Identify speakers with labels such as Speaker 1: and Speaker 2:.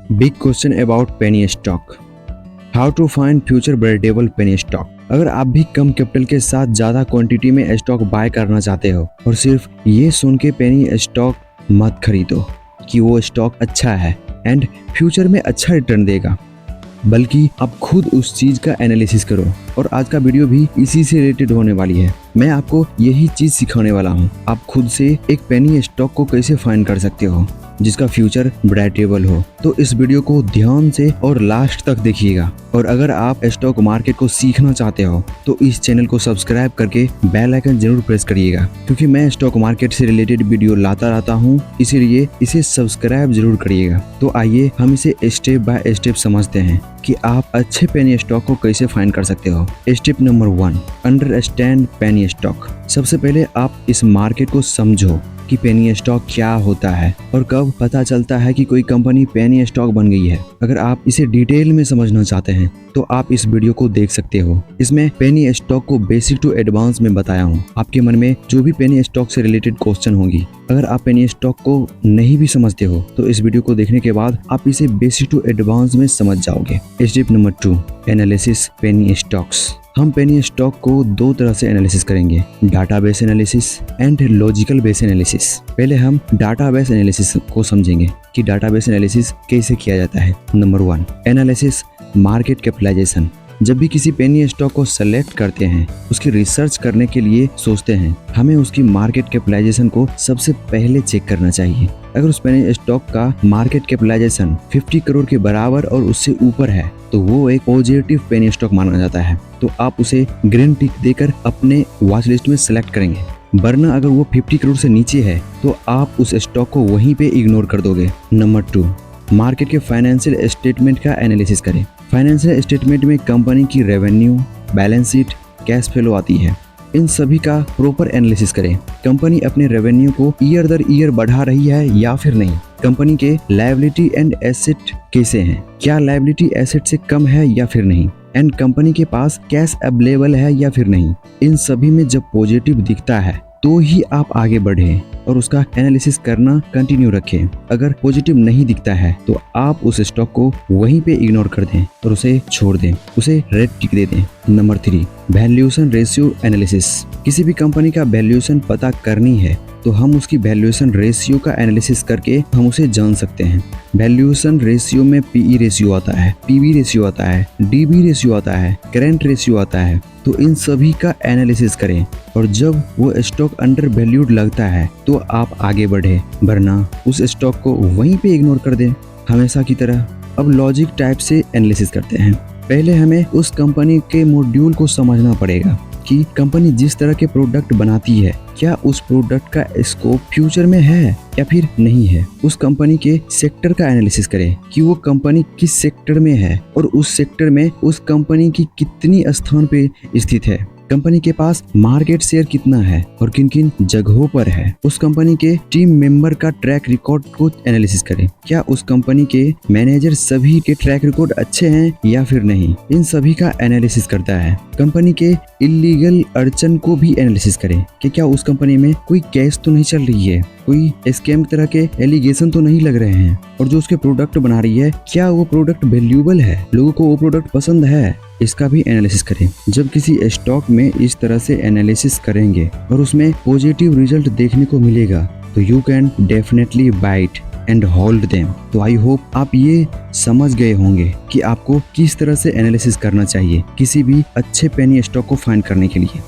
Speaker 1: Big question about penny stock. How to find future tradable penny stock. अगर आप भी कम capital के साथ ज्यादा क्वांटिटी में स्टॉक बाय करना चाहते हो और सिर्फ ये सुन के पेनी स्टॉक मत खरीदो कि वो स्टॉक अच्छा है एंड फ्यूचर में अच्छा रिटर्न देगा, बल्कि आप खुद उस चीज का एनालिसिस करो। और आज का वीडियो भी इसी से रिलेटेड होने वाली है। मैं आपको यही चीज सिखाने वाला हूँ। आप खुद से एक पेनी स्टॉक को कैसे फाइंड कर सकते हो जिसका फ्यूचर ब्राइटेबल हो। तो इस वीडियो को ध्यान से और लास्ट तक देखिएगा। और अगर आप स्टॉक मार्केट को सीखना चाहते हो तो इस चैनल को सब्सक्राइब करके बेल आइकन जरूर प्रेस करिएगा, क्योंकि मैं स्टॉक मार्केट से रिलेटेड वीडियो लाता रहता हूँ, इसीलिए इसे सब्सक्राइब जरूर करिएगा। तो आइए हम इसे स्टेप बाय स्टेप समझते हैं कि आप अच्छे पेनी स्टॉक को कैसे फाइंड कर सकते हो। Step number 1, understand penny stock. सबसे पहले आप इस मार्केट को समझो कि पेनी स्टॉक क्या होता है और कब पता चलता है कि कोई कंपनी पेनी स्टॉक बन गई है। अगर आप इसे डिटेल में समझना चाहते हैं तो आप इस वीडियो को देख सकते हो। इसमें पेनी स्टॉक को बेसिक टू एडवांस में बताया हूँ। आपके मन में जो भी पेनी स्टॉक से रिलेटेड क्वेश्चन होंगी, अगर आप पेनी स्टॉक को नहीं भी समझते हो तो इस वीडियो को देखने के बाद आप इसे बेसिक टू एडवांस में समझ जाओगे। Step number 2, analysis penny stocks. हम पेनी स्टॉक को दो तरह से एनालिसिस करेंगे, database analysis and logical base analysis. पहले हम डाटाबेस एनालिसिस को समझेंगे कि डाटाबेस एनालिसिस कैसे किया जाता है। Number 1, analysis market capitalization. जब भी किसी पेनी स्टॉक को सेलेक्ट करते हैं, उसकी रिसर्च करने के लिए सोचते हैं, हमें उसकी मार्केट कैपिटलाइजेशन को सबसे पहले चेक करना चाहिए। अगर उस पेनी स्टॉक का मार्केट कैपिटलाइजेशन 50 करोड़ के बराबर और उससे ऊपर है तो वो एक पॉजिटिव पेनी स्टॉक माना जाता है। तो आप उसे ग्रीन टिक देकर अपने वॉच लिस्ट में सेलेक्ट करेंगे। वरना अगर वो 50 करोड़ से नीचे है तो आप उस स्टॉक को वहीं पे इग्नोर कर दोगे। नंबर 2, मार्केट के फाइनेंशियल स्टेटमेंट का एनालिसिस करें। फाइनेंशियल स्टेटमेंट में कंपनी की revenue, balance sheet, cash flow आती है। इन सभी का प्रॉपर एनालिसिस करें। कंपनी अपने रेवेन्यू को ईयर दर ईयर बढ़ा रही है या फिर नहीं। कंपनी के लायबिलिटी एंड एसेट कैसे हैं, क्या लायबिलिटी एसेट से कम है या फिर नहीं, एंड कंपनी के पास कैश अवेलेबल है या फिर नहीं। इन सभी में जब पॉजिटिव दिखता है तो ही आप आगे बढ़े और उसका एनालिसिस करना कंटिन्यू रखें। अगर पॉजिटिव नहीं दिखता है तो आप उस स्टॉक को वहीं पे इग्नोर कर दें और उसे छोड़ दें, उसे रेड टिक दे दें। Number 3, valuation ratio analysis. किसी भी कंपनी का वैल्यूएशन पता करनी है तो हम उसकी वैल्यूएशन रेशियो का एनालिसिस करके हम उसे जान सकते हैं। वैल्यूएशन रेशियो में पीई रेशियो आता है, पीवी रेशियो आता है, डीबी रेशियो आता है, करंट रेशियो आता है। तो इन सभी का एनालिसिस करें और जब वो स्टॉक अंडर वैल्यूड लगता है तो आप आगे बढ़े, वरना उस स्टॉक को वहीं पे इग्नोर कर दें हमेशा की तरह। अब लॉजिक टाइप से एनालिसिस करते हैं। पहले हमें उस कंपनी के मॉड्यूल को समझना पड़ेगा कि कंपनी जिस तरह के प्रोडक्ट बनाती है, क्या उस प्रोडक्ट का स्कोप फ्यूचर में है या फिर नहीं है। उस कंपनी के सेक्टर का एनालिसिस करें कि वो कंपनी किस सेक्टर में है और उस सेक्टर में उस कंपनी की कितनी स्थान पे स्थित है। कंपनी के पास मार्केट शेयर कितना है और किन किन जगहों पर है। उस कंपनी के टीम मेंबर का ट्रैक रिकॉर्ड को एनालिसिस करें। क्या उस कंपनी के मैनेजर सभी के ट्रैक रिकॉर्ड अच्छे हैं या फिर नहीं। इन सभी का एनालिसिस करता है। कंपनी के इलीगल अड़चन को भी एनालिसिस करें कि क्या उस कंपनी में कोई केस तो नहीं चल रही है, कोई स्कैम तरह के एलिगेशन तो नहीं लग रहे हैं, और जो उसके प्रोडक्ट बना रही है क्या वो प्रोडक्ट वैल्यूएबल है, लोगों को वो प्रोडक्ट पसंद है, इसका भी एनालिसिस करें। जब किसी स्टॉक में इस तरह से एनालिसिस करेंगे और उसमें पॉजिटिव रिजल्ट देखने को मिलेगा तो you can definitely bite and hold them. तो आई होप आप ये समझ गए होंगे कि आपको किस तरह से एनालिसिस करना चाहिए किसी भी अच्छे पेनी स्टॉक को फाइंड करने के लिए।